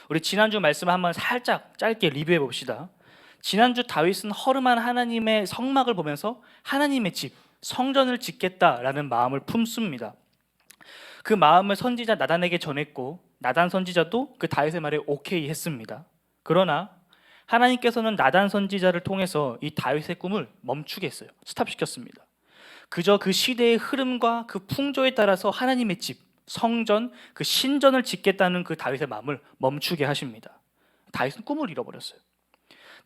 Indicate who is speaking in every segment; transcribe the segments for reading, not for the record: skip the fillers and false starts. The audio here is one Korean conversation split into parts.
Speaker 1: 우리 지난주 말씀을 한번 살짝 짧게 리뷰해 봅시다. 지난주 다윗은 허름한 하나님의 성막을 보면서 하나님의 집, 성전을 짓겠다라는 마음을 품습니다. 그 마음을 선지자 나단에게 전했고 나단 선지자도 그 다윗의 말에 오케이 했습니다. 그러나 하나님께서는 나단 선지자를 통해서 이 다윗의 꿈을 멈추게 했어요. 스탑시켰습니다. 그저 그 시대의 흐름과 그 풍조에 따라서 하나님의 집, 성전, 그 신전을 짓겠다는 그 다윗의 마음을 멈추게 하십니다. 다윗은 꿈을 잃어버렸어요.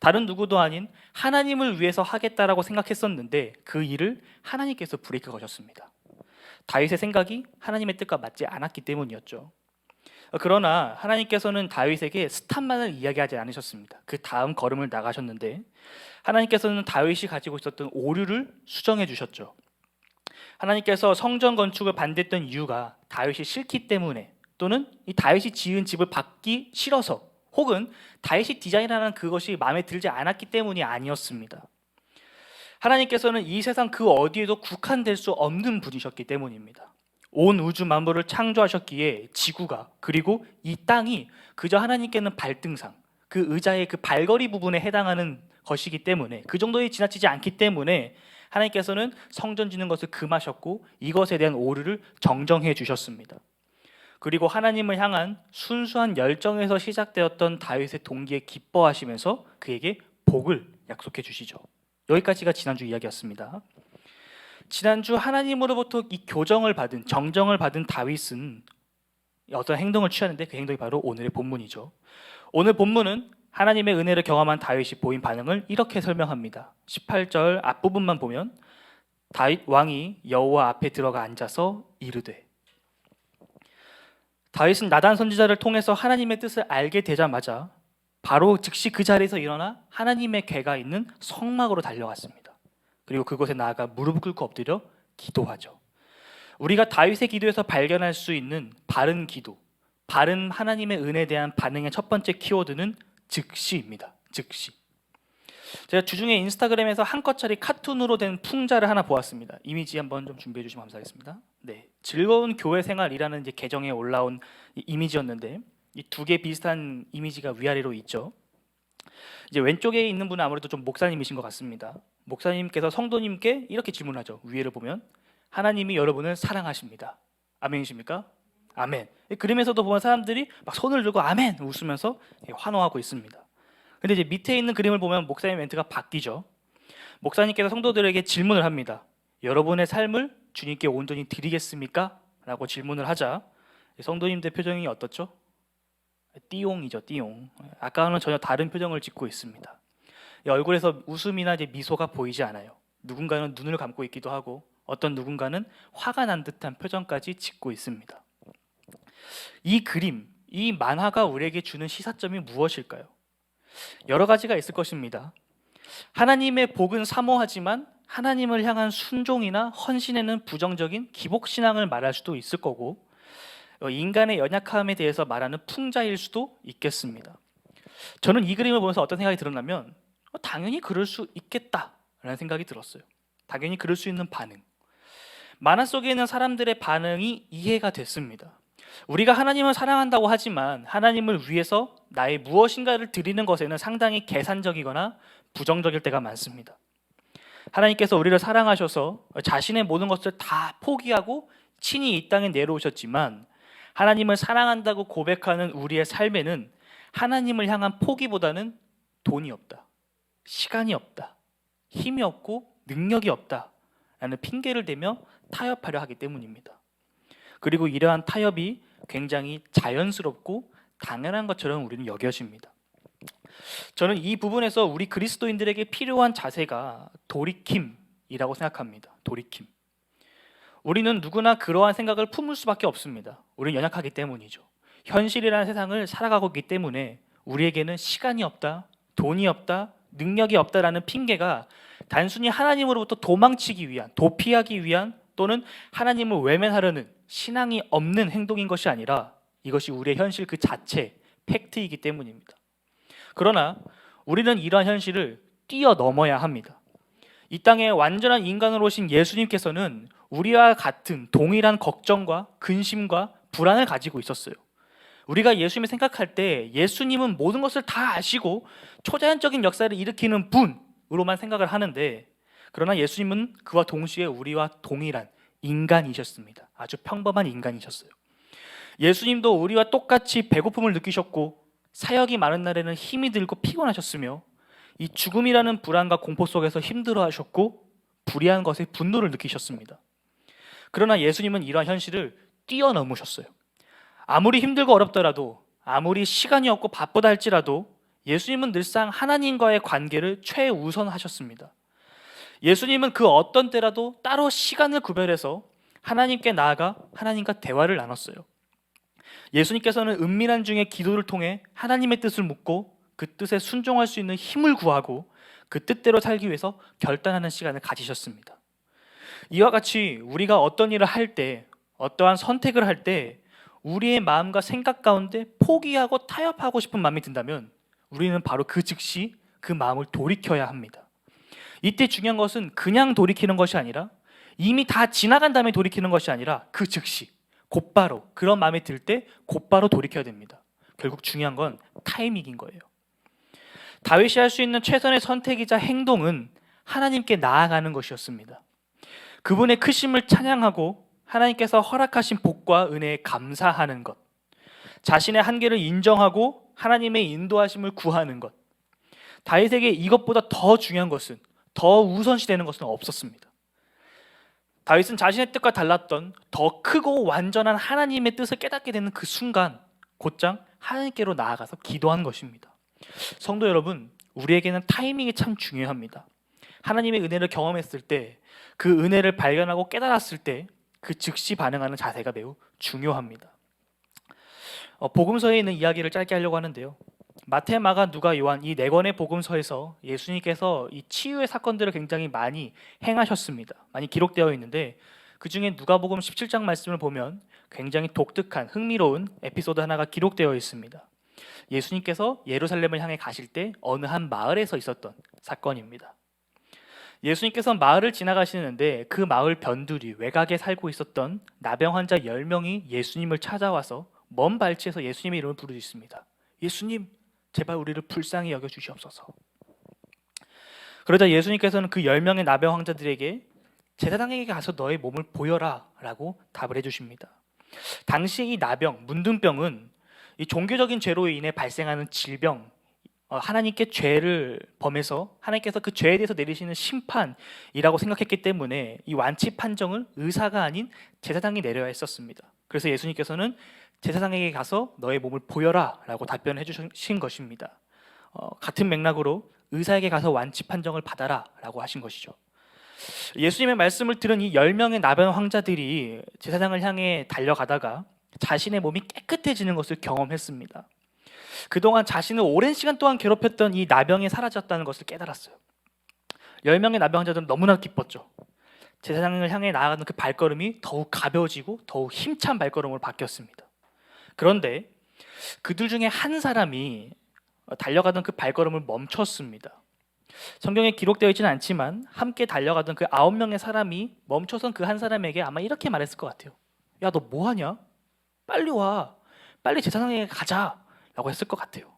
Speaker 1: 다른 누구도 아닌 하나님을 위해서 하겠다라고 생각했었는데 그 일을 하나님께서 브레이크 거셨습니다. 다윗의 생각이 하나님의 뜻과 맞지 않았기 때문이었죠. 그러나 하나님께서는 다윗에게 스탑만을 이야기하지 않으셨습니다. 그 다음 걸음을 나가셨는데 하나님께서는 다윗이 가지고 있었던 오류를 수정해 주셨죠. 하나님께서 성전 건축을 반대했던 이유가 다윗이 싫기 때문에, 또는 이 다윗이 지은 집을 받기 싫어서, 혹은 다윗이 디자인하는 그것이 마음에 들지 않았기 때문이 아니었습니다. 하나님께서는 이 세상 그 어디에도 국한될 수 없는 분이셨기 때문입니다. 온 우주 만물을 창조하셨기에 지구가, 그리고 이 땅이 그저 하나님께는 발등상, 그 의자의 그 발걸이 부분에 해당하는 것이기 때문에, 그 정도에 지나치지 않기 때문에 하나님께서는 성전 짓는 것을 금하셨고 이것에 대한 오류를 정정해 주셨습니다. 그리고 하나님을 향한 순수한 열정에서 시작되었던 다윗의 동기에 기뻐하시면서 그에게 복을 약속해 주시죠. 여기까지가 지난주 이야기였습니다. 지난주 하나님으로부터 이 교정을 받은, 정정을 받은 다윗은 어떤 행동을 취하는데 그 행동이 바로 오늘의 본문이죠. 오늘 본문은 하나님의 은혜를 경험한 다윗이 보인 반응을 이렇게 설명합니다. 18절 앞부분만 보면 다윗 왕이 여호와 앞에 들어가 앉아서 이르되, 다윗은 나단 선지자를 통해서 하나님의 뜻을 알게 되자마자 바로 즉시 그 자리에서 일어나 하나님의 궤가 있는 성막으로 달려갔습니다. 그리고 그곳에 나아가 무릎을 꿇고 엎드려 기도하죠. 우리가 다윗의 기도에서 발견할 수 있는 바른 기도, 바른 하나님의 은혜에 대한 반응의 첫 번째 키워드는 즉시입니다. 즉시. 제가 주중에 인스타그램에서 한 컷짜리 카툰으로 된 풍자를 하나 보았습니다. 이미지 한번 좀 준비해 주시면 감사하겠습니다. 네, 즐거운 교회 생활이라는 이제 계정에 올라온 이미지였는데 이 두 개 비슷한 이미지가 위아래로 있죠. 이제 왼쪽에 있는 분은 아무래도 좀 목사님이신 것 같습니다. 목사님께서 성도님께 이렇게 질문하죠. 위에를 보면 하나님이 여러분을 사랑하십니다. 아멘이십니까? 아멘. 그림에서도 보면 사람들이 막 손을 들고 아멘 웃으면서 환호하고 있습니다. 근데 이제 밑에 있는 그림을 보면 목사님 멘트가 바뀌죠. 목사님께서 성도들에게 질문을 합니다. 여러분의 삶을 주님께 온전히 드리겠습니까? 라고 질문을 하자 성도님들 표정이 어떻죠? 띠용이죠, 띠용. 아까와는 전혀 다른 표정을 짓고 있습니다. 얼굴에서 웃음이나 이제 미소가 보이지 않아요. 누군가는 눈을 감고 있기도 하고 어떤 누군가는 화가 난 듯한 표정까지 짓고 있습니다. 이 그림, 이 만화가 우리에게 주는 시사점이 무엇일까요? 여러 가지가 있을 것입니다. 하나님의 복은 사모하지만 하나님을 향한 순종이나 헌신에는 부정적인 기복신앙을 말할 수도 있을 거고, 인간의 연약함에 대해서 말하는 풍자일 수도 있겠습니다. 저는 이 그림을 보면서 어떤 생각이 들었냐면 당연히 그럴 수 있겠다라는 생각이 들었어요. 당연히 그럴 수 있는 반응. 만화 속에 있는 사람들의 반응이 이해가 됐습니다. 우리가 하나님을 사랑한다고 하지만 하나님을 위해서 나의 무엇인가를 드리는 것에는 상당히 계산적이거나 부정적일 때가 많습니다. 하나님께서 우리를 사랑하셔서 자신의 모든 것을 다 포기하고 친히 이 땅에 내려오셨지만 하나님을 사랑한다고 고백하는 우리의 삶에는 하나님을 향한 포기보다는 돈이 없다, 시간이 없다, 힘이 없고 능력이 없다 라는 핑계를 대며 타협하려 하기 때문입니다. 그리고 이러한 타협이 굉장히 자연스럽고 당연한 것처럼 우리는 여겨집니다. 저는 이 부분에서 우리 그리스도인들에게 필요한 자세가 돌이킴이라고 생각합니다. 돌이킴. 우리는 누구나 그러한 생각을 품을 수밖에 없습니다. 우리는 연약하기 때문이죠. 현실이라는 세상을 살아가고 있기 때문에 우리에게는 시간이 없다, 돈이 없다, 능력이 없다라는 핑계가 단순히 하나님으로부터 도망치기 위한, 도피하기 위한, 또는 하나님을 외면하려는 신앙이 없는 행동인 것이 아니라 이것이 우리의 현실 그 자체, 팩트이기 때문입니다. 그러나 우리는 이러한 현실을 뛰어넘어야 합니다. 이 땅에 완전한 인간으로 오신 예수님께서는 우리와 같은 동일한 걱정과 근심과 불안을 가지고 있었어요. 우리가 예수님을 생각할 때 예수님은 모든 것을 다 아시고 초자연적인 역사를 일으키는 분으로만 생각을 하는데, 그러나 예수님은 그와 동시에 우리와 동일한 인간이셨습니다. 아주 평범한 인간이셨어요. 예수님도 우리와 똑같이 배고픔을 느끼셨고 사역이 많은 날에는 힘이 들고 피곤하셨으며 이 죽음이라는 불안과 공포 속에서 힘들어하셨고 불의한 것에 분노를 느끼셨습니다. 그러나 예수님은 이러한 현실을 뛰어넘으셨어요. 아무리 힘들고 어렵더라도, 아무리 시간이 없고 바쁘다 할지라도 예수님은 늘상 하나님과의 관계를 최우선하셨습니다. 예수님은 그 어떤 때라도 따로 시간을 구별해서 하나님께 나아가 하나님과 대화를 나눴어요. 예수님께서는 은밀한 중에 기도를 통해 하나님의 뜻을 묻고 그 뜻에 순종할 수 있는 힘을 구하고 그 뜻대로 살기 위해서 결단하는 시간을 가지셨습니다. 이와 같이 우리가 어떤 일을 할 때, 어떠한 선택을 할 때 우리의 마음과 생각 가운데 포기하고 타협하고 싶은 마음이 든다면 우리는 바로 그 즉시 그 마음을 돌이켜야 합니다. 이때 중요한 것은 그냥 돌이키는 것이 아니라, 이미 다 지나간 다음에 돌이키는 것이 아니라 그 즉시 곧바로, 그런 마음이 들 때 곧바로 돌이켜야 됩니다. 결국 중요한 건 타이밍인 거예요. 다윗이 할 수 있는 최선의 선택이자 행동은 하나님께 나아가는 것이었습니다. 그분의 크심을 찬양하고 하나님께서 허락하신 복과 은혜에 감사하는 것, 자신의 한계를 인정하고 하나님의 인도하심을 구하는 것, 다윗에게 이것보다 더 중요한 것은, 더 우선시되는 것은 없었습니다. 다윗은 자신의 뜻과 달랐던 더 크고 완전한 하나님의 뜻을 깨닫게 되는 그 순간 곧장 하나님께로 나아가서 기도한 것입니다. 성도 여러분, 우리에게는 타이밍이 참 중요합니다. 하나님의 은혜를 경험했을 때, 그 은혜를 발견하고 깨달았을 때 그 즉시 반응하는 자세가 매우 중요합니다. 복음서에 있는 이야기를 짧게 하려고 하는데요. 마태, 마가, 누가, 요한 이 네 권의 복음서에서 예수님께서 이 치유의 사건들을 굉장히 많이 행하셨습니다. 많이 기록되어 있는데 그 중에 누가복음 17장 말씀을 보면 굉장히 독특한 흥미로운 에피소드 하나가 기록되어 있습니다. 예수님께서 예루살렘을 향해 가실 때 어느 한 마을에서 있었던 사건입니다. 예수님께서 마을을 지나가시는데 그 마을 변두리 외곽에 살고 있었던 나병 환자 10명이 예수님을 찾아와서 먼 발치에서 예수님의 이름을 부르짖습니다. 예수님, 제발 우리를 불쌍히 여겨주시옵소서. 그러자 예수님께서는 그 10명의 나병 환자들에게 제사장에게 가서 너의 몸을 보여라 라고 답을 해주십니다. 당시 이 나병, 문둥병은 이 종교적인 죄로 인해 발생하는 질병, 하나님께 죄를 범해서 하나님께서 그 죄에 대해서 내리시는 심판이라고 생각했기 때문에 이 완치 판정을 의사가 아닌 제사장이 내려야 했었습니다. 그래서 예수님께서는 제사장에게 가서 너의 몸을 보여라 라고 답변을 해주신 것입니다. 같은 맥락으로 의사에게 가서 완치 판정을 받아라 라고 하신 것이죠. 예수님의 말씀을 들은 이 10명의 나병 환자들이 제사장을 향해 달려가다가 자신의 몸이 깨끗해지는 것을 경험했습니다. 그동안 자신을 오랜 시간 동안 괴롭혔던 이 나병이 사라졌다는 것을 깨달았어요. 10명의 나병 환자들은 너무나 기뻤죠. 제사장을 향해 나아가는 그 발걸음이 더욱 가벼워지고 더욱 힘찬 발걸음으로 바뀌었습니다. 그런데 그들 중에 한 사람이 달려가던 그 발걸음을 멈췄습니다. 성경에 기록되어 있지는 않지만 함께 달려가던 그 9명의 사람이 멈춰선 그 한 사람에게 아마 이렇게 말했을 것 같아요. 야, 너 뭐하냐? 빨리 와. 빨리 제사장에게 가자 라고 했을 것 같아요.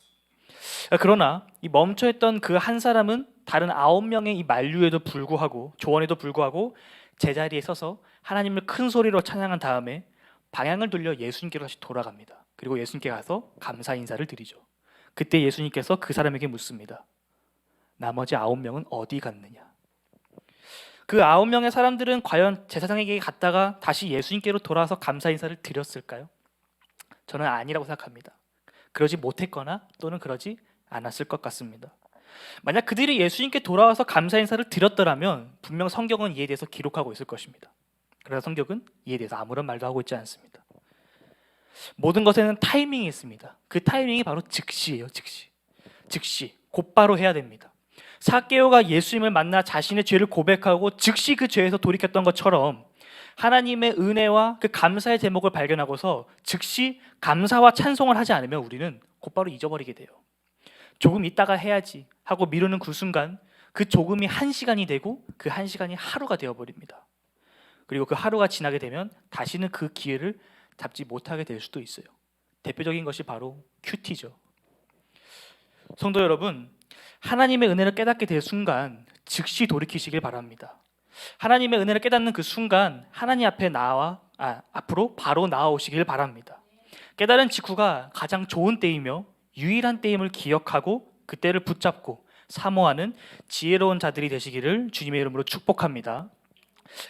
Speaker 1: 그러나 이 멈춰있던 그 한 사람은 다른 9명의 이 만류에도 불구하고, 조언에도 불구하고 제자리에 서서 하나님을 큰 소리로 찬양한 다음에 방향을 돌려 예수님께로 다시 돌아갑니다. 그리고 예수님께 가서 감사 인사를 드리죠. 그때 예수님께서 그 사람에게 묻습니다. 나머지 9명은 어디 갔느냐? 그 9명의 사람들은 과연 제사장에게 갔다가 다시 예수님께로 돌아와서 감사 인사를 드렸을까요? 저는 아니라고 생각합니다. 그러지 못했거나 또는 그러지 않았을 것 같습니다. 만약 그들이 예수님께 돌아와서 감사 인사를 드렸더라면 분명 성경은 이에 대해서 기록하고 있을 것입니다. 그러나 성경은 이에 대해서 아무런 말도 하고 있지 않습니다. 모든 것에는 타이밍이 있습니다. 그 타이밍이 바로 즉시예요. 즉시 곧바로 해야 됩니다. 삭개오가 예수님을 만나 자신의 죄를 고백하고 즉시 그 죄에서 돌이켰던 것처럼 하나님의 은혜와 그 감사의 제목을 발견하고서 즉시 감사와 찬송을 하지 않으면 우리는 곧바로 잊어버리게 돼요. 조금 있다가 해야지 하고 미루는 그 순간 그 조금이 1시간이 되고 그 1시간이 하루가 되어버립니다. 그리고 그 하루가 지나게 되면 다시는 그 기회를 잡지 못하게 될 수도 있어요. 대표적인 것이 바로 큐티죠. 성도 여러분, 하나님의 은혜를 깨닫게 될 순간 즉시 돌이키시길 바랍니다. 하나님의 은혜를 깨닫는 그 순간 하나님 앞에 앞으로 바로 나아오시길 바랍니다. 깨달은 직후가 가장 좋은 때이며 유일한 때임을 기억하고 그때를 붙잡고 사모하는 지혜로운 자들이 되시기를 주님의 이름으로 축복합니다.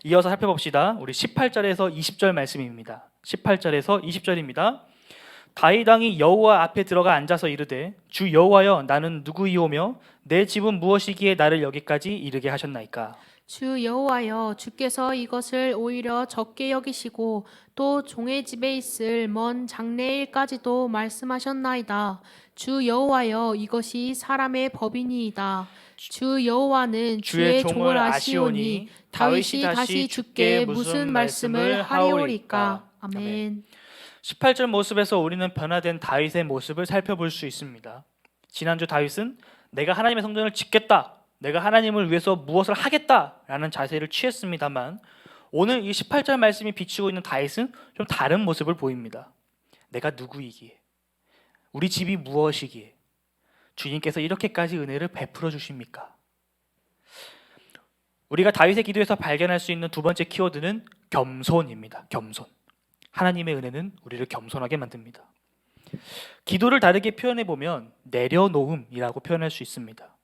Speaker 1: 이어서 살펴봅시다. 우리 18절에서 20절 말씀입니다. 18절에서 20절입니다. 다윗 왕이 여호와 앞에 들어가 앉아서 이르되 주 여호와여 나는 누구이오며 내 집은 무엇이기에 나를 여기까지 이르게 하셨나이까.
Speaker 2: 주 여호와여 주께서 이것을 오히려 적게 여기시고 또 종의 집에 있을 먼 장래일까지도 말씀하셨나이다. 주 여호와여 이것이 사람의 법이니이다. 주 여호와는 주의 종을 아시오니 다윗이 다시 주께 무슨 말씀을 하리오리까. 아멘.
Speaker 1: 18절 모습에서 우리는 변화된 다윗의 모습을 살펴볼 수 있습니다. 지난주 다윗은 내가 하나님의 성전을 짓겠다, 내가 하나님을 위해서 무엇을 하겠다라는 자세를 취했습니다만 오늘 이 18절 말씀이 비추고 있는 다윗은 좀 다른 모습을 보입니다. 내가 누구이기에, 우리 집이 무엇이기에 주님께서 이렇게까지 은혜를 베풀어 주십니까? 우리가 다윗의 기도에서 발견할 수 있는 두 번째 키워드는 겸손입니다. 겸손. 하나님의 은혜는 우리를 겸손하게 만듭니다. 기도를 다르게 표현해 보면 내려놓음이라고 표현할 수 있습니다.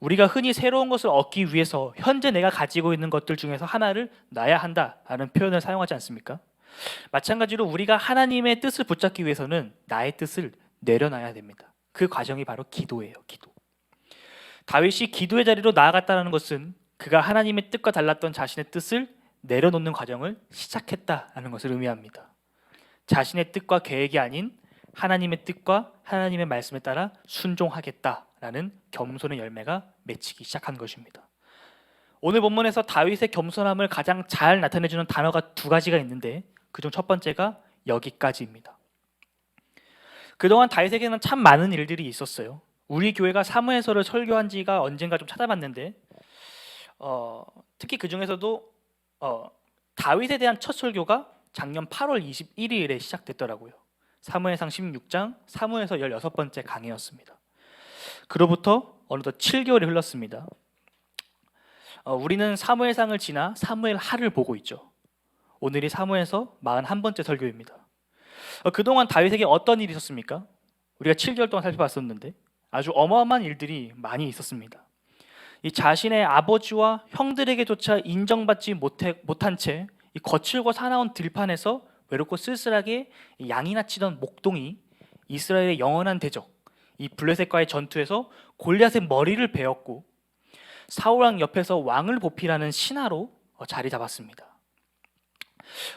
Speaker 1: 우리가 흔히 새로운 것을 얻기 위해서 현재 내가 가지고 있는 것들 중에서 하나를 놔야 한다라는 표현을 사용하지 않습니까? 마찬가지로 우리가 하나님의 뜻을 붙잡기 위해서는 나의 뜻을 내려놔야 됩니다. 그 과정이 바로 기도예요. 기도. 다윗이 기도의 자리로 나아갔다는 것은 그가 하나님의 뜻과 달랐던 자신의 뜻을 내려놓는 과정을 시작했다는 것을 의미합니다. 자신의 뜻과 계획이 아닌 하나님의 뜻과 하나님의 말씀에 따라 순종하겠다라는 겸손의 열매가 맺히기 시작한 것입니다. 오늘 본문에서 다윗의 겸손함을 가장 잘 나타내주는 단어가 두 가지가 있는데 그중 첫 번째가 여기까지입니다. 그동안 다윗에게는 참 많은 일들이 있었어요. 우리 교회가 사무엘서를 설교한 지가 언젠가 좀 찾아봤는데 특히 그 중에서도 다윗에 대한 첫 설교가 작년 8월 21일에 시작됐더라고요. 사무엘상 16장, 사무엘서 16번째 강해였습니다. 그로부터 어느덧 7개월이 흘렀습니다. 우리는 사무엘상을 지나 사무엘하를 보고 있죠. 오늘이 사무엘서 41번째 설교입니다. 그동안 다윗에게 어떤 일이 있었습니까? 우리가 7개월 동안 살펴봤었는데 아주 어마어마한 일들이 많이 있었습니다. 이 자신의 아버지와 형들에게조차 인정받지 못한 채 이 거칠고 사나운 들판에서 외롭고 쓸쓸하게 양이나 치던 목동이 이스라엘의 영원한 대적 이 블레셋과의 전투에서 골리앗의 머리를 베었고 사울왕 옆에서 왕을 보필하는 신하로 자리 잡았습니다.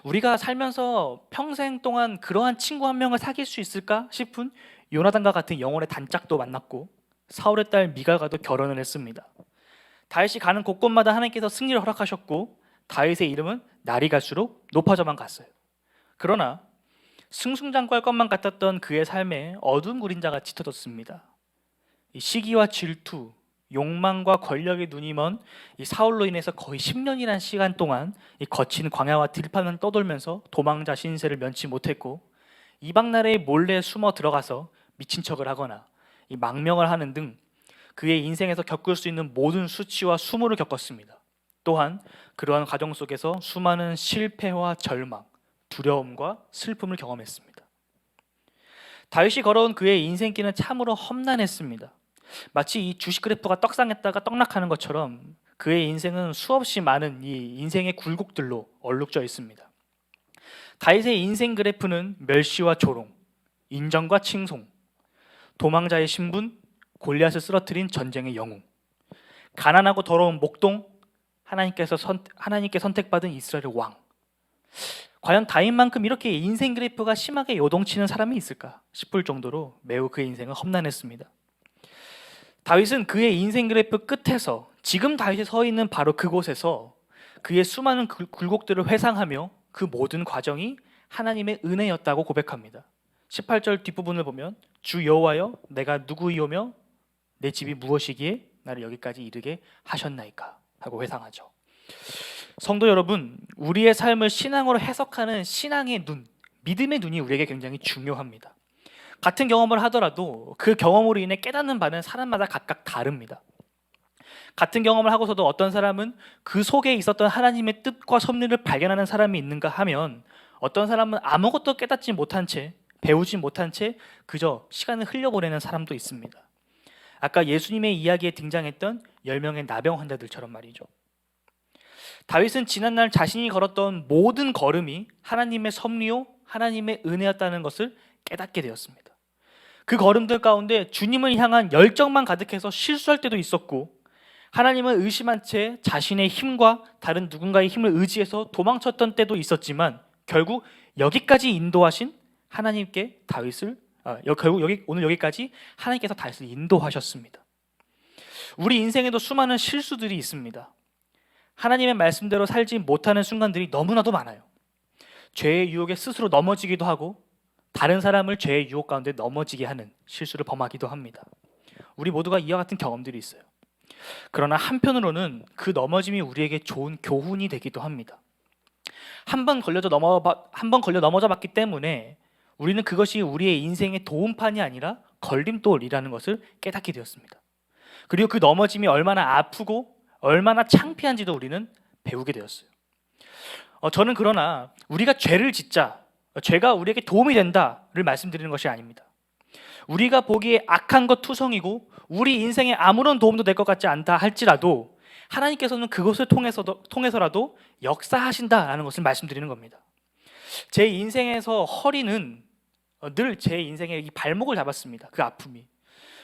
Speaker 1: 우리가 살면서 평생 동안 그러한 친구 한 명을 사귈 수 있을까 싶은 요나단과 같은 영혼의 단짝도 만났고 사울의 딸 미갈과도 결혼을 했습니다. 다윗이 가는 곳곳마다 하나님께서 승리를 허락하셨고 다윗의 이름은 날이 갈수록 높아져만 갔어요. 그러나 승승장구할 것만 같았던 그의 삶에 어두운 그림자가 짙어졌습니다. 이 시기와 질투, 욕망과 권력의 눈이 먼 이 사울로 인해서 거의 10년이라는 시간 동안 이 거친 광야와 들판을 떠돌면서 도망자 신세를 면치 못했고 이방 나라에 몰래 숨어 들어가서 미친 척을 하거나 이 망명을 하는 등 그의 인생에서 겪을 수 있는 모든 수치와 수모를 겪었습니다. 또한 그러한 과정 속에서 수많은 실패와 절망, 두려움과 슬픔을 경험했습니다. 다윗이 걸어온 그의 인생길은 참으로 험난했습니다. 마치 이 주식 그래프가 떡상했다가 떡락하는 것처럼 그의 인생은 수없이 많은 이 인생의 굴곡들로 얼룩져 있습니다. 다윗의 인생 그래프는 멸시와 조롱, 인정과 칭송, 도망자의 신분, 골리앗을 쓰러뜨린 전쟁의 영웅, 가난하고 더러운 목동, 하나님께 선택받은 이스라엘의 왕. 과연 다윗만큼 이렇게 인생 그래프가 심하게 요동치는 사람이 있을까 싶을 정도로 매우 그의 인생은 험난했습니다. 다윗은 그의 인생 그래프 끝에서 지금 다윗이 서 있는 바로 그곳에서 그의 수많은 굴곡들을 회상하며 그 모든 과정이 하나님의 은혜였다고 고백합니다. 18절 뒷부분을 보면 주 여호와여 내가 누구이오며 내 집이 무엇이기에 나를 여기까지 이르게 하셨나이까 하고 회상하죠. 성도 여러분, 우리의 삶을 신앙으로 해석하는 신앙의 눈, 믿음의 눈이 우리에게 굉장히 중요합니다. 같은 경험을 하더라도 그 경험으로 인해 깨닫는 바는 사람마다 각각 다릅니다. 같은 경험을 하고서도 어떤 사람은 그 속에 있었던 하나님의 뜻과 섭리를 발견하는 사람이 있는가 하면, 어떤 사람은 아무것도 깨닫지 못한 채, 배우지 못한 채 그저 시간을 흘려보내는 사람도 있습니다. 아까 예수님의 이야기에 등장했던 10명의 나병 환자들처럼 말이죠. 다윗은 지난날 자신이 걸었던 모든 걸음이 하나님의 섭리요, 하나님의 은혜였다는 것을 깨닫게 되었습니다. 그 걸음들 가운데 주님을 향한 열정만 가득해서 실수할 때도 있었고, 하나님을 의심한 채 자신의 힘과 다른 누군가의 힘을 의지해서 도망쳤던 때도 있었지만, 결국 여기까지 인도하신 하나님께 다윗을 결국 오늘 여기까지 하나님께서 다윗을 인도하셨습니다. 우리 인생에도 수많은 실수들이 있습니다. 하나님의 말씀대로 살지 못하는 순간들이 너무나도 많아요. 죄의 유혹에 스스로 넘어지기도 하고, 다른 사람을 죄의 유혹 가운데 넘어지게 하는 실수를 범하기도 합니다. 우리 모두가 이와 같은 경험들이 있어요. 그러나 한편으로는 그 넘어짐이 우리에게 좋은 교훈이 되기도 합니다. 한 번 걸려 넘어져 봤기 때문에 우리는 그것이 우리의 인생의 도움판이 아니라 걸림돌이라는 것을 깨닫게 되었습니다. 그리고 그 넘어짐이 얼마나 아프고 얼마나 창피한지도 우리는 배우게 되었어요. 저는 그러나 우리가 죄를 짓자, 죄가 우리에게 도움이 된다를 말씀드리는 것이 아닙니다. 우리가 보기에 악한 것 투성이고 우리 인생에 아무런 도움도 될 것 같지 않다 할지라도, 하나님께서는 그것을 통해서라도 역사하신다라는 것을 말씀드리는 겁니다. 제 인생에서 허리는 늘 제 인생의 이 발목을 잡았습니다. 그 아픔이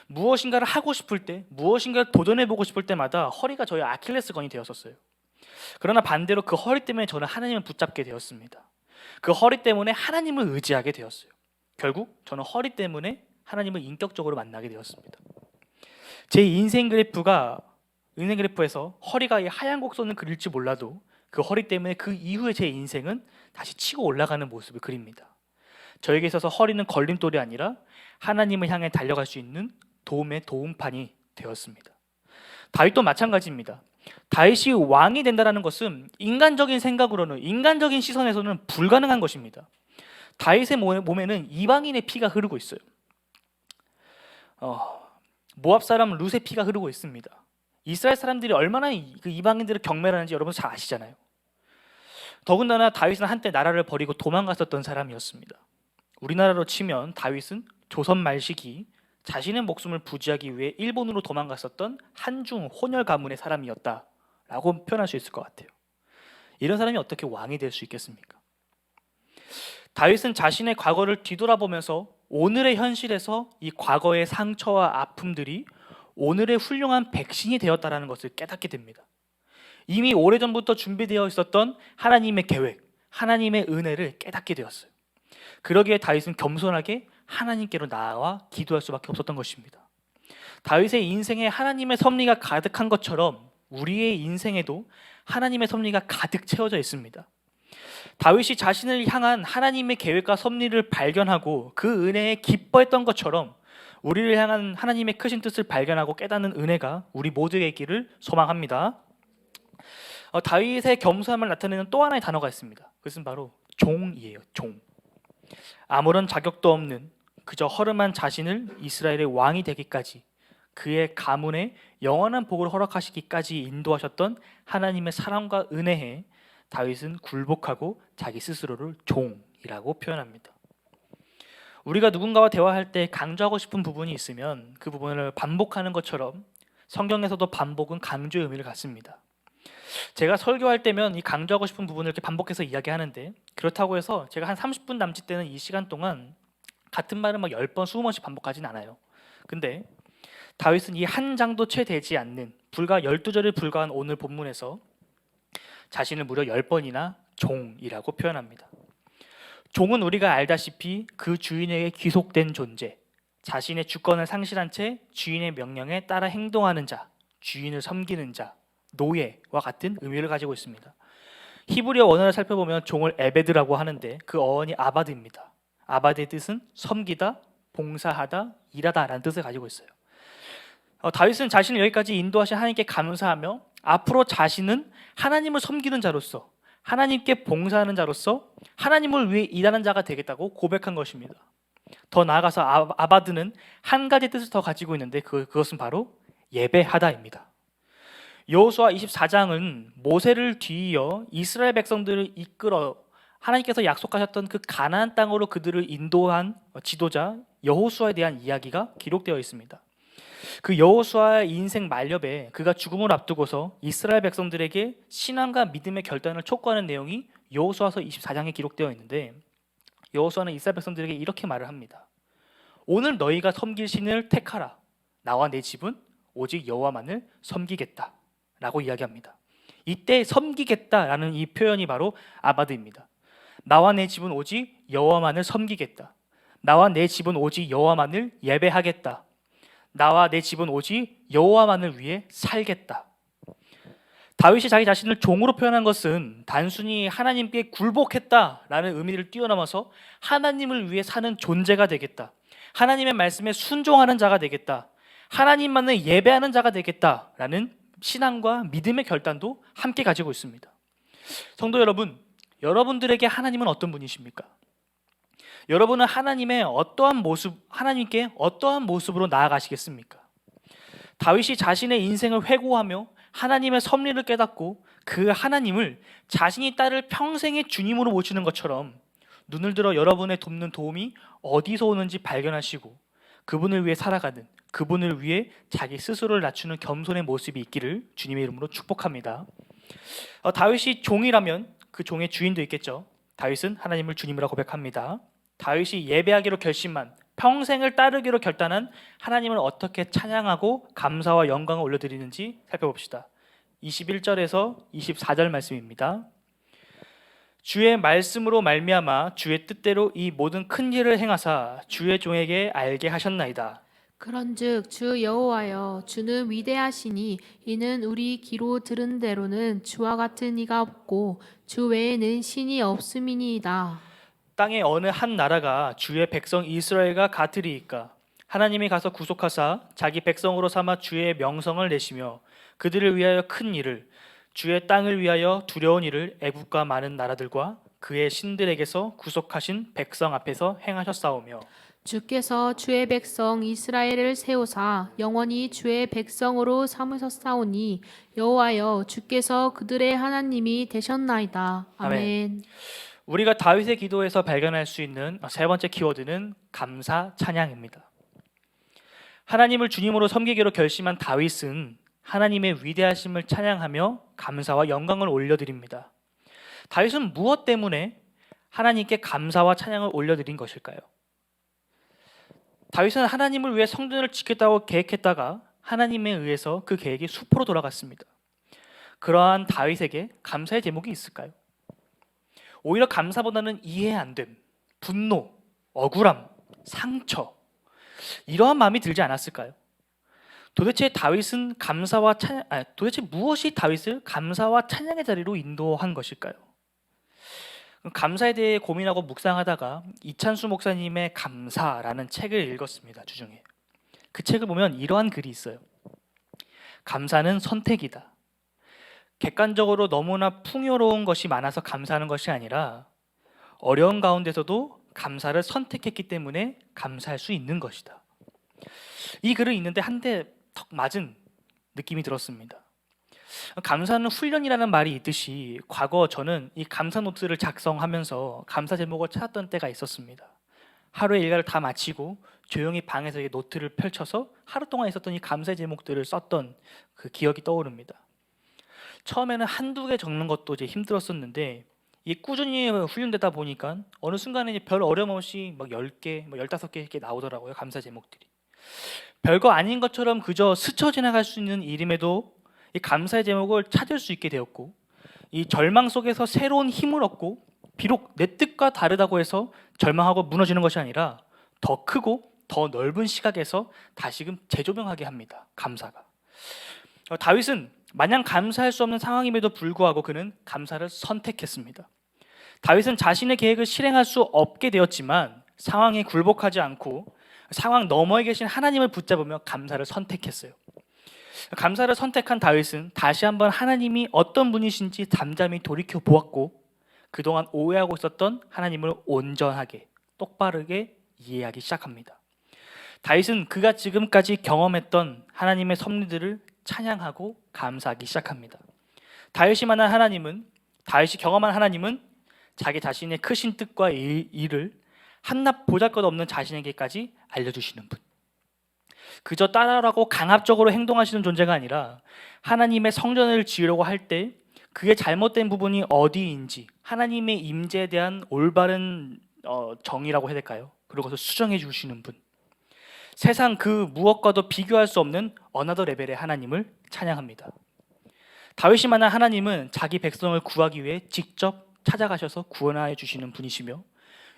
Speaker 1: 무엇인가를 하고 싶을 때, 무엇인가를 도전해보고 싶을 때마다 허리가 저의 아킬레스건이 되었었어요. 그러나 반대로 그 허리 때문에 저는 하나님을 붙잡게 되었습니다. 그 허리 때문에 하나님을 의지하게 되었어요. 결국 저는 허리 때문에 하나님을 인격적으로 만나게 되었습니다. 제 인생 그래프에서 허리가 이 하얀 곡선을 그릴지 몰라도 그 허리 때문에 그 이후에 제 인생은 다시 치고 올라가는 모습을 그립니다. 저에게 있어서 허리는 걸림돌이 아니라 하나님을 향해 달려갈 수 있는 도움의 도움판이 되었습니다. 다윗도 마찬가지입니다. 다윗이 왕이 된다는 것은 인간적인 생각으로는, 인간적인 시선에서는 불가능한 것입니다. 다윗의 몸에는 이방인의 피가 흐르고 있어요. 모압 사람 룻의 피가 흐르고 있습니다. 이스라엘 사람들이 얼마나 그 이방인들을 경멸하는지 여러분 잘 아시잖아요. 더군다나 다윗은 한때 나라를 버리고 도망갔었던 사람이었습니다. 우리나라로 치면 다윗은 조선 말시기 자신의 목숨을 부지하기 위해 일본으로 도망갔었던 한중 혼혈 가문의 사람이었다라고 표현할 수 있을 것 같아요. 이런 사람이 어떻게 왕이 될 수 있겠습니까? 다윗은 자신의 과거를 뒤돌아보면서 오늘의 현실에서 이 과거의 상처와 아픔들이 오늘의 훌륭한 백신이 되었다는 것을 깨닫게 됩니다. 이미 오래전부터 준비되어 있었던 하나님의 계획, 하나님의 은혜를 깨닫게 되었어요. 그러기에 다윗은 겸손하게 하나님께로 나아와 기도할 수밖에 없었던 것입니다. 다윗의 인생에 하나님의 섭리가 가득한 것처럼 우리의 인생에도 하나님의 섭리가 가득 채워져 있습니다. 다윗이 자신을 향한 하나님의 계획과 섭리를 발견하고 그 은혜에 기뻐했던 것처럼 우리를 향한 하나님의 크신 뜻을 발견하고 깨닫는 은혜가 우리 모두에게 있기를 소망합니다. 다윗의 겸손함을 나타내는 또 하나의 단어가 있습니다. 그것은 바로 종이에요. 종. 아무런 자격도 없는 그저 허름한 자신을 이스라엘의 왕이 되기까지, 그의 가문에 영원한 복을 허락하시기까지 인도하셨던 하나님의 사랑과 은혜에 다윗은 굴복하고 자기 스스로를 종이라고 표현합니다. 우리가 누군가와 대화할 때 강조하고 싶은 부분이 있으면 그 부분을 반복하는 것처럼 성경에서도 반복은 강조의 의미를 갖습니다. 제가 설교할 때면 이 강조하고 싶은 부분을 이렇게 반복해서 이야기하는데, 그렇다고 해서 제가 한 30분 남짓 되는 이 시간 동안 같은 말을 막 10번, 20번씩 반복하진 않아요. 근데 다윗은 이 한 장도 채 되지 않는 불과 12절에 불과한 오늘 본문에서 자신을 무려 10번이나 종이라고 표현합니다. 종은 우리가 알다시피 그 주인에게 귀속된 존재, 자신의 주권을 상실한 채 주인의 명령에 따라 행동하는 자, 주인을 섬기는 자, 노예와 같은 의미를 가지고 있습니다. 히브리어 원어를 살펴보면 종을 에베드라고 하는데 그 어원이 아바드입니다. 아바드의 뜻은 섬기다, 봉사하다, 일하다라는 뜻을 가지고 있어요. 다윗은 자신을 여기까지 인도하신 하나님께 감사하며 앞으로 자신은 하나님을 섬기는 자로서, 하나님께 봉사하는 자로서 하나님을 위해 일하는 자가 되겠다고 고백한 것입니다. 더 나아가서 아바드는 한 가지 뜻을 더 가지고 있는데 그것은 바로 예배하다입니다. 여호수아 24장은 모세를 뒤이어 이스라엘 백성들을 이끌어 하나님께서 약속하셨던 그 가나안 땅으로 그들을 인도한 지도자 여호수아에 대한 이야기가 기록되어 있습니다. 그 여호수아의 인생 말년에 그가 죽음을 앞두고서 이스라엘 백성들에게 신앙과 믿음의 결단을 촉구하는 내용이 여호수아서 24장에 기록되어 있는데, 여호수아는 이스라엘 백성들에게 이렇게 말을 합니다. 오늘 너희가 섬길 신을 택하라. 나와 내 집은 오직 여호와만을 섬기겠다 라고 이야기합니다. 이때 섬기겠다라는 이 표현이 바로 아바드입니다. 나와 내 집은 오직 여호와만을 섬기겠다. 나와 내 집은 오직 여호와만을 예배하겠다. 나와 내 집은 오직 여호와만을 위해 살겠다. 다윗이 자기 자신을 종으로 표현한 것은 단순히 하나님께 굴복했다라는 의미를 뛰어넘어서 하나님을 위해 사는 존재가 되겠다, 하나님의 말씀에 순종하는 자가 되겠다, 하나님만을 예배하는 자가 되겠다라는 신앙과 믿음의 결단도 함께 가지고 있습니다. 성도 여러분, 여러분들에게 하나님은 어떤 분이십니까? 여러분은 하나님께 어떠한 모습으로 나아가시겠습니까? 다윗이 자신의 인생을 회고하며 하나님의 섭리를 깨닫고 그 하나님을 자신이 딸을 평생의 주님으로 모시는 것처럼 눈을 들어 여러분의 돕는 도움이 어디서 오는지 발견하시고 그분을 위해 살아가는, 그분을 위해 자기 스스로를 낮추는 겸손의 모습이 있기를 주님의 이름으로 축복합니다. 다윗이 종이라면 그 종의 주인도 있겠죠. 다윗은 하나님을 주님이라고 고백합니다. 다윗이 예배하기로 결심한, 평생을 따르기로 결단한 하나님을 어떻게 찬양하고 감사와 영광을 올려드리는지 살펴봅시다. 21절에서 24절 말씀입니다. 주의 말씀으로 말미암아 주의 뜻대로 이 모든 큰 일을 행하사 주의 종에게 알게 하셨나이다.
Speaker 2: 그런즉 주 여호와여, 주는 위대하시니 이는 우리 귀로 들은 대로는 주와 같은 이가 없고 주 외에는 신이 없음이니이다.
Speaker 1: 땅의 어느 한 나라가 주의 백성 이스라엘과 같으리이까? 하나님이 가서 구속하사 자기 백성으로 삼아 주의 명성을 내시며 그들을 위하여 큰 일을, 주의 땅을 위하여 두려운 일을 애국과 많은 나라들과 그의 신들에게서 구속하신 백성 앞에서 행하셨사오며,
Speaker 2: 주께서 주의 백성 이스라엘을 세우사 영원히 주의 백성으로 삼으셨사오니 여호와여, 주께서 그들의 하나님이 되셨나이다. 아멘.
Speaker 1: 아멘. 우리가 다윗의 기도에서 발견할 수 있는 세 번째 키워드는 감사 찬양입니다. 하나님을 주님으로 섬기기로 결심한 다윗은 하나님의 위대하심을 찬양하며 감사와 영광을 올려드립니다. 다윗은 무엇 때문에 하나님께 감사와 찬양을 올려드린 것일까요? 다윗은 하나님을 위해 성전을 짓겠다고 계획했다가 하나님에 의해서 그 계획이 수포로 돌아갔습니다. 그러한 다윗에게 감사의 제목이 있을까요? 오히려 감사보다는 이해 안 됨, 분노, 억울함, 상처, 이러한 마음이 들지 않았을까요? 도대체 무엇이 다윗을 감사와 찬양의 자리로 인도한 것일까요? 감사에 대해 고민하고 묵상하다가 이찬수 목사님의 감사라는 책을 읽었습니다. 주중에 그 책을 보면 이러한 글이 있어요. 감사는 선택이다. 객관적으로 너무나 풍요로운 것이 많아서 감사하는 것이 아니라 어려운 가운데서도 감사를 선택했기 때문에 감사할 수 있는 것이다. 이 글을 읽는데 한 대 턱 맞은 느낌이 들었습니다. 감사는 훈련이라는 말이 있듯이 과거 저는 이 감사 노트를 작성하면서 감사 제목을 찾았던 때가 있었습니다. 하루의 일과를 다 마치고 조용히 방에서 이 노트를 펼쳐서 하루 동안 있었던 이 감사 제목들을 썼던 그 기억이 떠오릅니다. 처음에는 한두 개 적는 것도 이제 힘들었었는데 이 꾸준히 훈련되다 보니까 어느 순간에 별 어려움 없이 막 10개, 15개 이렇게 나오더라고요. 감사 제목들이. 별거 아닌 것처럼 그저 스쳐 지나갈 수 있는 일임에도 이 감사의 제목을 찾을 수 있게 되었고, 이 절망 속에서 새로운 힘을 얻고 비록 내 뜻과 다르다고 해서 절망하고 무너지는 것이 아니라 더 크고 더 넓은 시각에서 다시금 재조명하게 합니다. 감사가. 다윗은 마냥 감사할 수 없는 상황임에도 불구하고 그는 감사를 선택했습니다. 다윗은 자신의 계획을 실행할 수 없게 되었지만 상황에 굴복하지 않고 상황 너머에 계신 하나님을 붙잡으며 감사를 선택했어요. 감사를 선택한 다윗은 다시 한번 하나님이 어떤 분이신지 잠잠히 돌이켜 보았고 그동안 오해하고 있었던 하나님을 온전하게 똑바르게 이해하기 시작합니다. 다윗은 그가 지금까지 경험했던 하나님의 섭리들을 찬양하고 감사하기 시작합니다. 다윗이 경험한 하나님은 자기 자신의 크신 뜻과 일을 한낱 보잘것없는 자신에게까지 알려주시는 분. 그저 따라라고 강압적으로 행동하시는 존재가 아니라 하나님의 성전을 지으려고 할 때 그게 잘못된 부분이 어디인지 하나님의 임재에 대한 올바른 정의라고 해야 될까요? 그런 것을 수정해 주시는 분. 세상 그 무엇과도 비교할 수 없는 어나더 레벨의 하나님을 찬양합니다. 다윗이 만난 하나님은 자기 백성을 구하기 위해 직접 찾아가셔서 구원하여 주시는 분이시며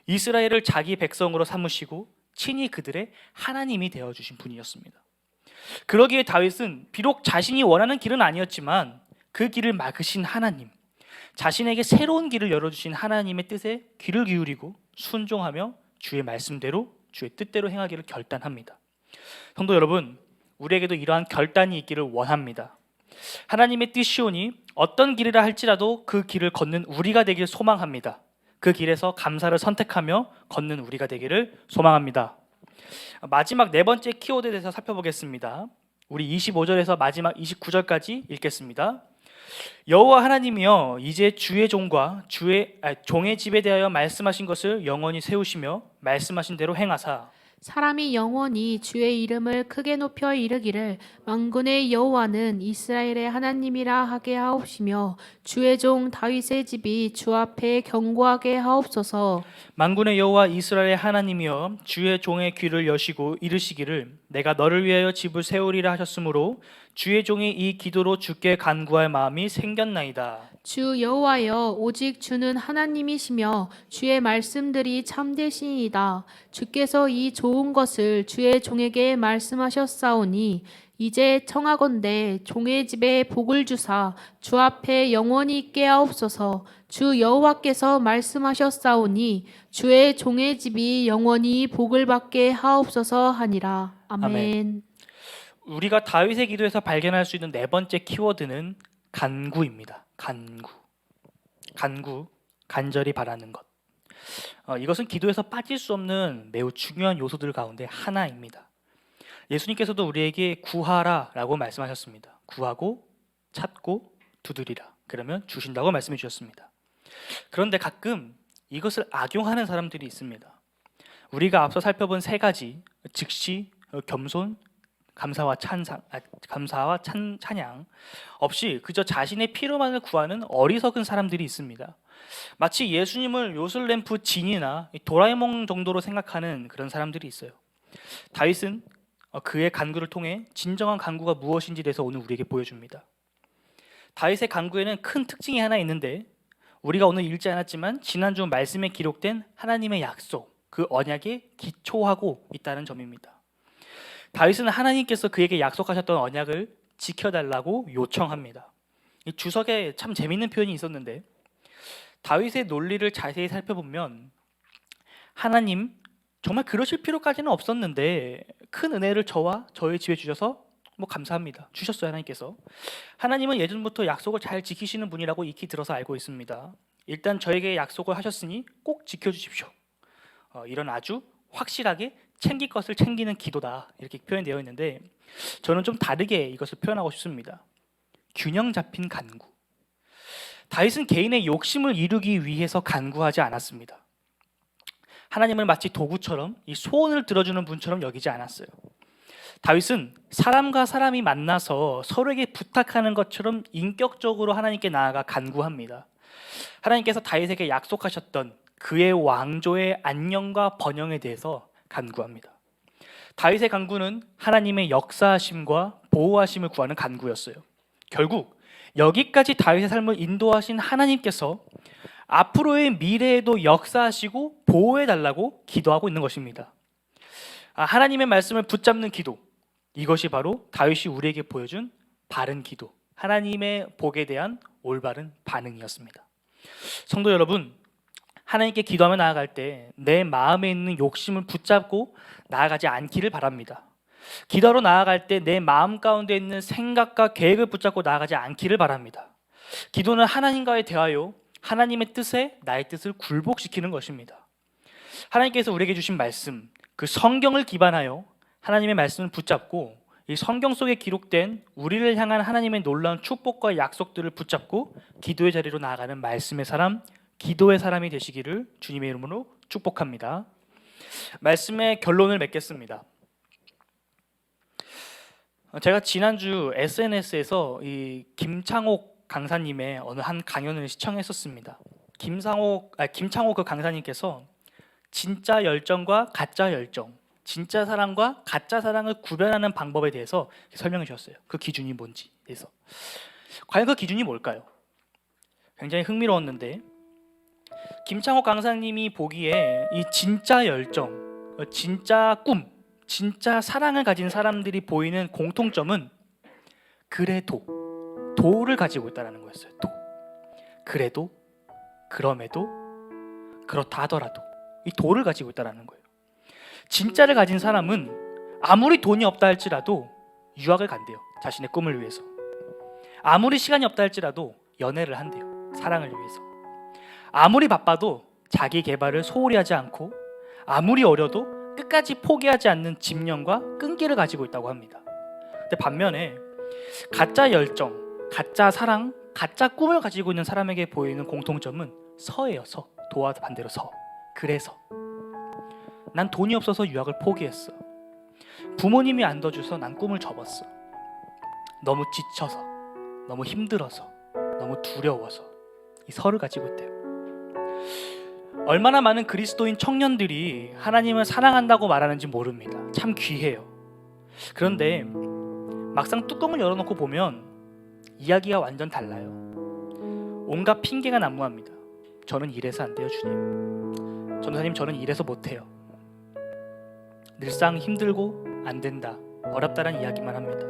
Speaker 1: 이스라엘을 자기 백성으로 삼으시고 친히 그들의 하나님이 되어주신 분이었습니다. 그러기에 다윗은 비록 자신이 원하는 길은 아니었지만 그 길을 막으신 하나님, 자신에게 새로운 길을 열어주신 하나님의 뜻에 귀를 기울이고 순종하며 주의 말씀대로 주의 뜻대로 행하기를 결단합니다. 성도 여러분, 우리에게도 이러한 결단이 있기를 원합니다. 하나님의 뜻이오니 어떤 길이라 할지라도 그 길을 걷는 우리가 되길 소망합니다. 그 길에서 감사를 선택하며 걷는 우리가 되기를 소망합니다. 마지막 네 번째 키워드에 대해서 살펴보겠습니다. 우리 25절에서 마지막 29절까지 읽겠습니다. 여호와 하나님이여 이제 주의 종과 종의 집에 대하여 말씀하신 것을 영원히 세우시며 말씀하신 대로 행하사
Speaker 2: 사람이 영원히 주의 이름을 크게 높여 이르기를 만군의 여호와는 이스라엘의 하나님이라 하게 하옵시며 주의 종 다윗의 집이 주 앞에 견고하게 하옵소서.
Speaker 1: 만군의 여호와 이스라엘의 하나님이여 주의 종의 귀를 여시고 이르시기를 내가 너를 위하여 집을 세우리라 하셨으므로 주의 종이 이 기도로 주께 간구할 마음이 생겼나이다.
Speaker 2: 주 여호와여 오직 주는 하나님이시며 주의 말씀들이 참되시이다. 주께서 이 좋은 것을 주의 종에게 말씀하셨사오니 이제 청하건대 종의 집에 복을 주사 주 앞에 영원히 있게 하옵소서. 주 여호와께서 말씀하셨사오니 주의 종의 집이 영원히 복을 받게 하옵소서 하니라. 아멘.
Speaker 1: 아멘. 우리가 다윗의 기도에서 발견할 수 있는 네 번째 키워드는 간구입니다. 간구, 간절히 바라는 것. 이것은 기도에서 빠질 수 없는 매우 중요한 요소들 가운데 하나입니다. 예수님께서도 우리에게 구하라라고 말씀하셨습니다. 구하고 찾고 두드리라. 그러면 주신다고 말씀해 주셨습니다. 그런데 가끔 이것을 악용하는 사람들이 있습니다. 우리가 앞서 살펴본 세 가지, 즉시, 겸손, 감사와 찬양 없이 그저 자신의 필요만을 구하는 어리석은 사람들이 있습니다. 마치 예수님을 요술램프 진이나 도라에몽 정도로 생각하는 그런 사람들이 있어요. 다윗은 그의 간구를 통해 진정한 간구가 무엇인지에 대해서 오늘 우리에게 보여줍니다. 다윗의 간구에는 큰 특징이 하나 있는데 우리가 오늘 읽지 않았지만 지난주 말씀에 기록된 하나님의 약속, 그 언약에 기초하고 있다는 점입니다. 다윗은 하나님께서 그에게 약속하셨던 언약을 지켜달라고 요청합니다. 이 주석에 참 재미있는 표현이 있었는데 다윗의 논리를 자세히 살펴보면 하나님 정말 그러실 필요까지는 없었는데 큰 은혜를 저와 저의 집에 주셔서 감사합니다. 주셨어요. 하나님께서. 하나님은 예전부터 약속을 잘 지키시는 분이라고 익히 들어서 알고 있습니다. 일단 저에게 약속을 하셨으니 꼭 지켜주십시오. 이런 아주 확실하게 챙길 것을 챙기는 기도다 이렇게 표현되어 있는데 저는 좀 다르게 이것을 표현하고 싶습니다. 균형 잡힌 간구. 다윗은 개인의 욕심을 이루기 위해서 간구하지 않았습니다. 하나님을 마치 도구처럼 이 소원을 들어주는 분처럼 여기지 않았어요. 다윗은 사람과 사람이 만나서 서로에게 부탁하는 것처럼 인격적으로 하나님께 나아가 간구합니다. 하나님께서 다윗에게 약속하셨던 그의 왕조의 안녕과 번영에 대해서 간구합니다. 다윗의 간구는 하나님의 역사하심과 보호하심을 구하는 간구였어요. 결국 여기까지 다윗의 삶을 인도하신 하나님께서 앞으로의 미래에도 역사하시고 보호해달라고 기도하고 있는 것입니다. 하나님의 말씀을 붙잡는 기도, 이것이 바로 다윗이 우리에게 보여준 바른 기도, 하나님의 복에 대한 올바른 반응이었습니다. 성도 여러분, 하나님께 기도하며 나아갈 때 내 마음에 있는 욕심을 붙잡고 나아가지 않기를 바랍니다. 기도하러 나아갈 때 내 마음 가운데 있는 생각과 계획을 붙잡고 나아가지 않기를 바랍니다. 기도는 하나님과의 대화요, 하나님의 뜻에 나의 뜻을 굴복시키는 것입니다. 하나님께서 우리에게 주신 말씀, 그 성경을 기반하여 하나님의 말씀을 붙잡고 이 성경 속에 기록된 우리를 향한 하나님의 놀라운 축복과 약속들을 붙잡고 기도의 자리로 나아가는 말씀의 사람, 기도의 사람이 되시기를 주님의 이름으로 축복합니다. 말씀의 결론을 맺겠습니다. 제가 지난주 SNS에서 이 김창옥 강사님의 어느 한 강연을 시청했었습니다. 김창옥 그 강사님께서 진짜 열정과 가짜 열정, 진짜 사랑과 가짜 사랑을 구별하는 방법에 대해서 설명해 주셨어요. 그 기준이 뭔지 대해서. 과연 그 기준이 뭘까요? 굉장히 흥미로웠는데 김창옥 강사님이 보기에 이 진짜 열정, 진짜 꿈, 진짜 사랑을 가진 사람들이 보이는 공통점은 도를 가지고 있다는 거였어요. 그래도, 그럼에도, 그렇다 하더라도 이 도를 가지고 있다는 거예요. 진짜를 가진 사람은 아무리 돈이 없다 할지라도 유학을 간대요. 자신의 꿈을 위해서. 아무리 시간이 없다 할지라도 연애를 한대요. 사랑을 위해서. 아무리 바빠도 자기 개발을 소홀히 하지 않고 아무리 어려도 끝까지 포기하지 않는 집념과 끈기를 가지고 있다고 합니다. 근데 반면에 가짜 열정, 가짜 사랑, 가짜 꿈을 가지고 있는 사람에게 보이는 공통점은 서예요. 도와 반대로 서. 그래서 난 돈이 없어서 유학을 포기했어. 부모님이 안 둬줘서 난 꿈을 접었어. 너무 지쳐서, 너무 힘들어서, 너무 두려워서 이 서를 가지고 있대요. 얼마나 많은 그리스도인 청년들이 하나님을 사랑한다고 말하는지 모릅니다. 참 귀해요. 그런데 막상 뚜껑을 열어놓고 보면 이야기가 완전 달라요. 온갖 핑계가 난무합니다. 저는 이래서 안 돼요, 주님. 전도사님, 저는 이래서 못해요. 늘상 힘들고 안 된다, 어렵다는 이야기만 합니다.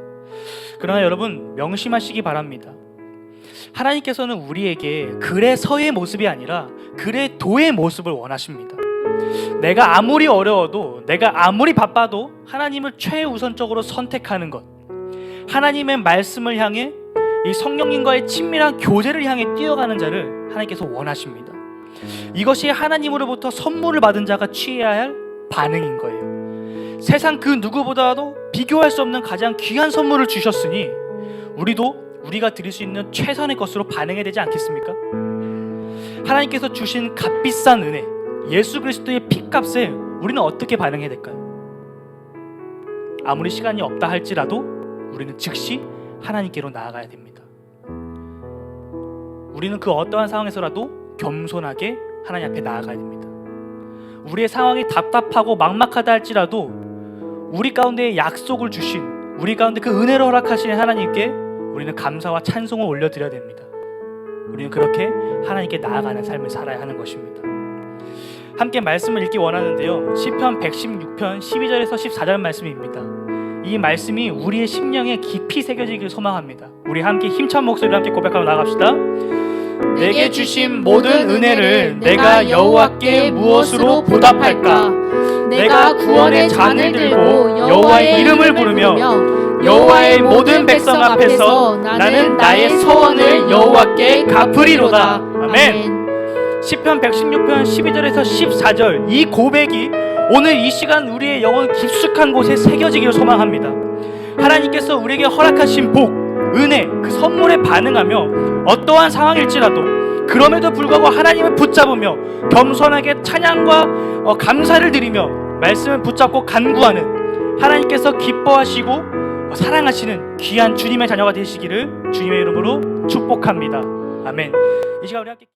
Speaker 1: 그러나 여러분 명심하시기 바랍니다. 하나님께서는 우리에게 그래서의 모습이 아니라 그래도의 모습을 원하십니다. 내가 아무리 어려워도, 내가 아무리 바빠도 하나님을 최우선적으로 선택하는 것, 하나님의 말씀을 향해 이 성령님과의 친밀한 교제를 향해 뛰어가는 자를 하나님께서 원하십니다. 이것이 하나님으로부터 선물을 받은 자가 취해야 할 반응인 거예요. 세상 그 누구보다도 비교할 수 없는 가장 귀한 선물을 주셨으니 우리가 드릴 수 있는 최선의 것으로 반응해야 되지 않겠습니까? 하나님께서 주신 값비싼 은혜, 예수 그리스도의 피값에 우리는 어떻게 반응해야 될까요? 아무리 시간이 없다 할지라도 우리는 즉시 하나님께로 나아가야 됩니다. 우리는 그 어떠한 상황에서라도 겸손하게 하나님 앞에 나아가야 됩니다. 우리의 상황이 답답하고 막막하다 할지라도 우리 가운데 약속을 주신, 우리 가운데 그 은혜를 허락하시는 하나님께 우리는 감사와 찬송을 올려드려야 됩니다. 우리는 그렇게 하나님께 나아가는 삶을 살아야 하는 것입니다. 함께 말씀을 읽기 원하는데요, 시편 116편 12절에서 14절 말씀입니다. 이 말씀이 우리의 심령에 깊이 새겨지길 소망합니다. 우리 함께 힘찬 목소리로 함께 고백하러 나갑시다. 내게 주신 모든 은혜를 내가 여호와께 무엇으로 보답할까? 내가 구원의 잔을 들고 여호와의 이름을 부르며 여호와의 모든 백성 앞에서 나는 나의 서원을 여호와께 갚으리로다. 아멘. 시편 116편 12절에서 14절 이 고백이 오늘 이 시간 우리의 영혼 깊숙한 곳에 새겨지기를 소망합니다. 하나님께서 우리에게 허락하신 복, 은혜, 그 선물에 반응하며 어떠한 상황일지라도 그럼에도 불구하고 하나님을 붙잡으며 겸손하게 찬양과 감사를 드리며 말씀을 붙잡고 간구하는, 하나님께서 기뻐하시고 사랑하시는 귀한 주님의 자녀가 되시기를 주님의 이름으로 축복합니다. 아멘. 이 시간 우리 함께